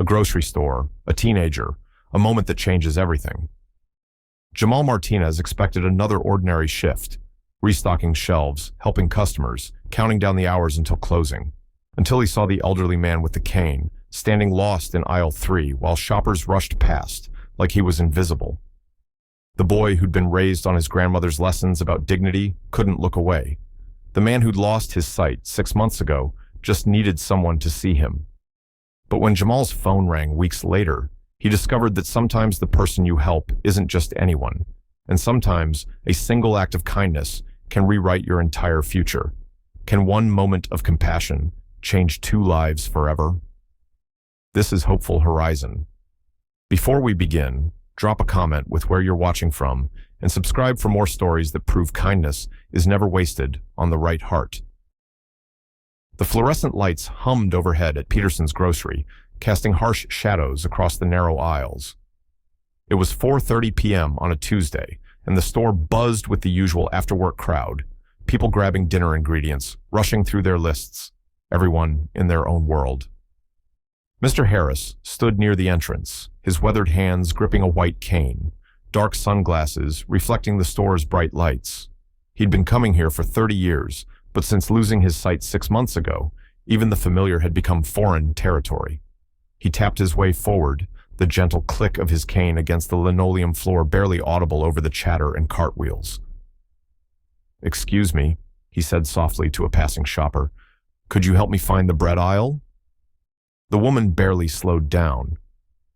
a grocery store, a teenager, a moment that changes everything. Jamal Martinez expected another ordinary shift, restocking shelves, helping customers, counting down the hours until closing, until he saw the elderly man with the cane, standing lost in aisle 3 while shoppers rushed past, like he was invisible. The boy who'd been raised on his grandmother's lessons about dignity couldn't look away. The man who'd lost his sight 6 months ago just needed someone to see him. But when Jamal's phone rang weeks later, he discovered that sometimes the person you help isn't just anyone, and sometimes a single act of kindness can rewrite your entire future. Can one moment of compassion change 2 lives forever? This is Hopeful Horizon. Before we begin, drop a comment with where you're watching from and subscribe for more stories that prove kindness is never wasted on the right heart. The fluorescent lights hummed overhead at Peterson's grocery, casting harsh shadows across the narrow aisles. It was 4:30 p.m. on a Tuesday, and the store buzzed with the usual after-work crowd, people grabbing dinner ingredients, rushing through their lists, everyone in their own world. Mr. Harris stood near the entrance, his weathered hands gripping a white cane, dark sunglasses reflecting the store's bright lights. He'd been coming here for 30 years, but since losing his sight 6 months ago, even the familiar had become foreign territory. He tapped his way forward, the gentle click of his cane against the linoleum floor barely audible over the chatter and cartwheels. "Excuse me," he said softly to a passing shopper. "Could you help me find the bread aisle?" The woman barely slowed down.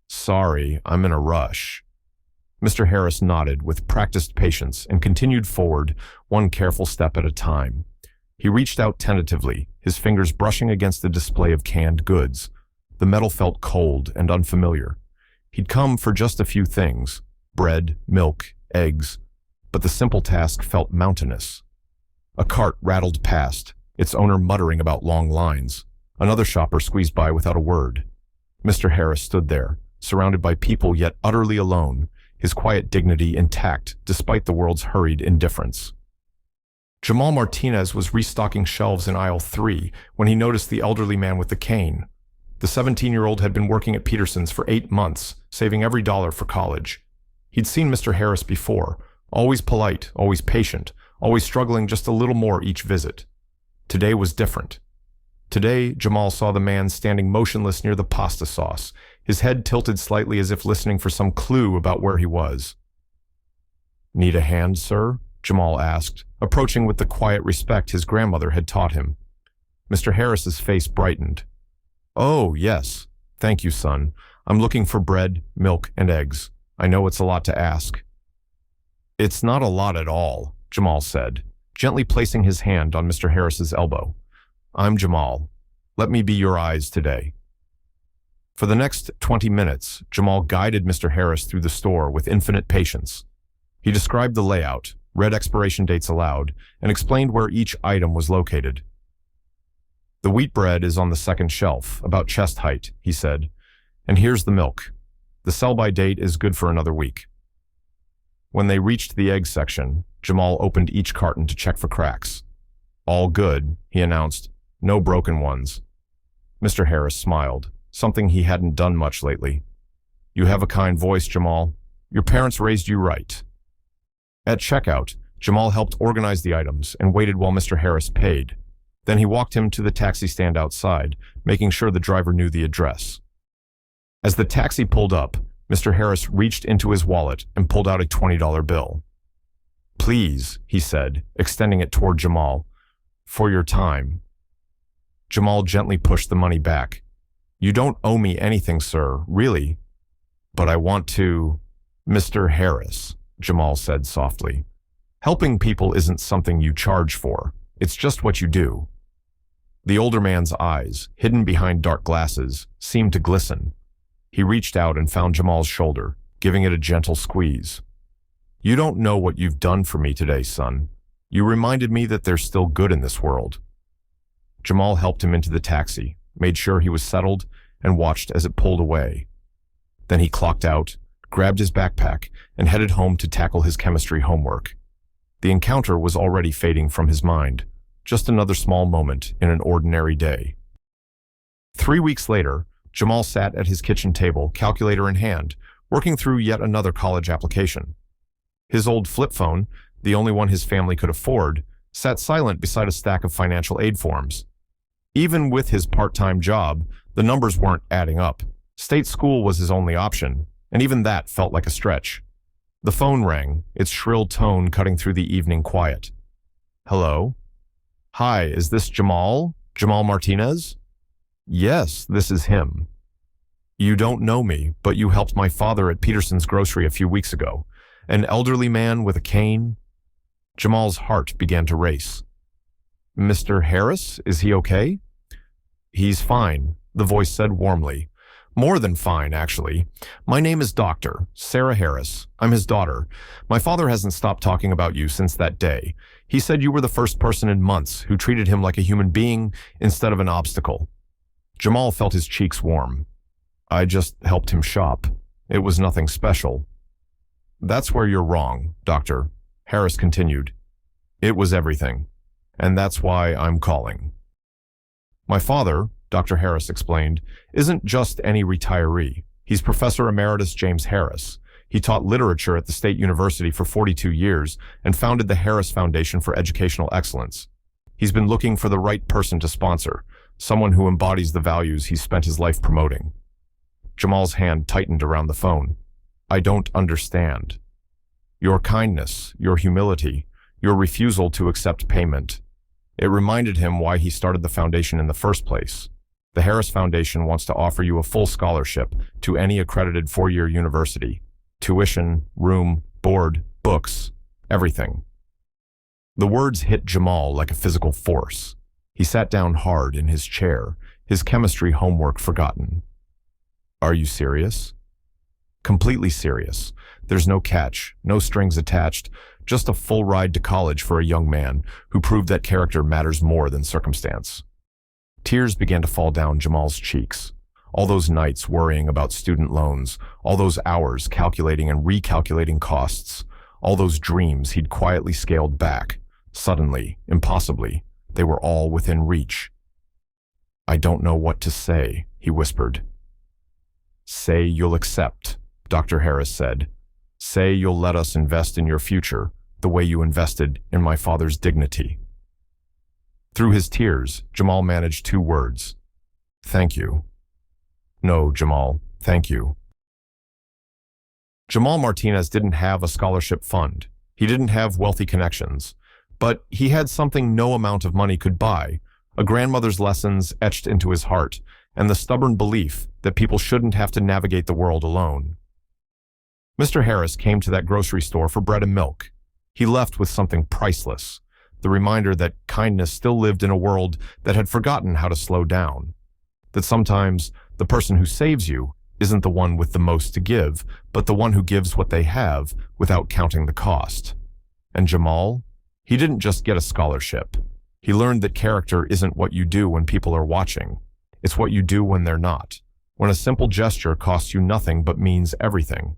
"Sorry, I'm in a rush." Mr. Harris nodded with practiced patience and continued forward, one careful step at a time. He reached out tentatively, his fingers brushing against the display of canned goods. The metal felt cold and unfamiliar. He'd come for just a few things, bread, milk, eggs, but the simple task felt mountainous. A cart rattled past, its owner muttering about long lines. Another shopper squeezed by without a word. Mr. Harris stood there, surrounded by people yet utterly alone, his quiet dignity intact despite the world's hurried indifference. Jamal Martinez was restocking shelves in aisle 3 when he noticed the elderly man with the cane. The 17-year-old had been working at Peterson's for 8 months, saving every dollar for college. He'd seen Mr. Harris before, always polite, always patient, always struggling just a little more each visit. Today was different. Today, Jamal saw the man standing motionless near the pasta sauce, his head tilted slightly as if listening for some clue about where he was. "Need a hand, sir?" Jamal asked, approaching with the quiet respect his grandmother had taught him. Mr. Harris's face brightened. "Oh, yes. Thank you, son. I'm looking for bread, milk, and eggs. I know it's a lot to ask." "It's not a lot at all," Jamal said, gently placing his hand on Mr. Harris's elbow. "I'm Jamal. Let me be your eyes today." For the next 20 minutes, Jamal guided Mr. Harris through the store with infinite patience. He described the layout, read expiration dates aloud, and explained where each item was located. "The wheat bread is on the second shelf, about chest height," he said. "And here's the milk. The sell-by date is good for another week." When they reached the egg section, Jamal opened each carton to check for cracks. "All good," he announced. "No broken ones." Mr. Harris smiled, something he hadn't done much lately. "You have a kind voice, Jamal. Your parents raised you right." At checkout, Jamal helped organize the items and waited while Mr. Harris paid. Then he walked him to the taxi stand outside, making sure the driver knew the address. As the taxi pulled up, Mr. Harris reached into his wallet and pulled out a $20 bill. "Please," he said, extending it toward Jamal, "for your time." Jamal gently pushed the money back. "You don't owe me anything, sir, really. But I want to—" "Mr. Harris," Jamal said softly, "helping people isn't something you charge for. It's just what you do." The older man's eyes, hidden behind dark glasses, seemed to glisten. He reached out and found Jamal's shoulder, giving it a gentle squeeze. "You don't know what you've done for me today, son. You reminded me that there's still good in this world." Jamal helped him into the taxi, made sure he was settled, and watched as it pulled away. Then he clocked out, grabbed his backpack, and headed home to tackle his chemistry homework. The encounter was already fading from his mind, just another small moment in an ordinary day. 3 weeks later, Jamal sat at his kitchen table, calculator in hand, working through yet another college application. His old flip phone, the only one his family could afford, sat silent beside a stack of financial aid forms. Even with his part-time job, the numbers weren't adding up. State school was his only option, and even that felt like a stretch. The phone rang, its shrill tone cutting through the evening quiet. Hello? Hi, is this Jamal? Jamal Martinez? Yes, this is him. You don't know me, but you helped my father at Peterson's grocery a few weeks ago. An elderly man with a cane? Jamal's heart began to race. Mr. Harris, is he okay? He's fine, the voice said warmly. More than fine, actually. My name is Dr. Sarah Harris. I'm his daughter. My father hasn't stopped talking about you since that day. He said you were the first person in months who treated him like a human being instead of an obstacle. Jamal felt his cheeks warm. I just helped him shop. It was nothing special. That's where you're wrong, Doctor, Harris continued. It was everything. And that's why I'm calling. My father, Dr. Harris explained, isn't just any retiree. He's Professor Emeritus James Harris. He taught literature at the State University for 42 years and founded the Harris Foundation for Educational Excellence. He's been looking for the right person to sponsor, someone who embodies the values he's spent his life promoting. Jamal's hand tightened around the phone. I don't understand. Your kindness, your humility, your refusal to accept payment. It reminded him why he started the foundation in the first place. The Harris Foundation wants to offer you a full scholarship to any accredited four-year university. Tuition, room, board, books, everything. The words hit Jamal like a physical force. He sat down hard in his chair, his chemistry homework forgotten. Are you serious? Completely serious. There's no catch, no strings attached, just a full ride to college for a young man who proved that character matters more than circumstance. Tears began to fall down Jamal's cheeks. All those nights worrying about student loans, all those hours calculating and recalculating costs, all those dreams he'd quietly scaled back. Suddenly, impossibly, they were all within reach. I don't know what to say, he whispered. Say you'll accept, Dr. Harris said. Say you'll let us invest in your future the way you invested in my father's dignity. Through his tears, Jamal managed two words. Thank you. No, Jamal, thank you. Jamal Martinez didn't have a scholarship fund. He didn't have wealthy connections. But he had something no amount of money could buy, a grandmother's lessons etched into his heart, and the stubborn belief that people shouldn't have to navigate the world alone. Mr. Harris came to that grocery store for bread and milk. He left with something priceless, the reminder that kindness still lived in a world that had forgotten how to slow down, that sometimes the person who saves you isn't the one with the most to give, but the one who gives what they have without counting the cost. And Jamal, he didn't just get a scholarship. He learned that character isn't what you do when people are watching. It's what you do when they're not, when a simple gesture costs you nothing but means everything.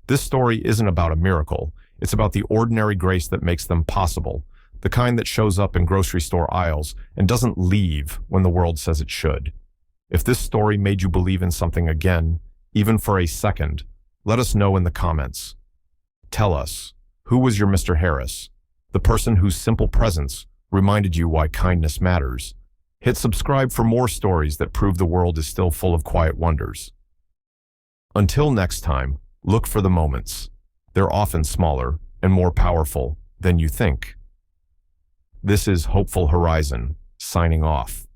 This story isn't about a miracle. It's about the ordinary grace that makes them possible, the kind that shows up in grocery store aisles and doesn't leave when the world says it should. If this story made you believe in something again, even for a second, let us know in the comments. Tell us, who was your Mr. Harris, the person whose simple presence reminded you why kindness matters? Hit subscribe for more stories that prove the world is still full of quiet wonders. Until next time, look for the moments. They're often smaller and more powerful than you think. This is Hopeful Horizon, signing off.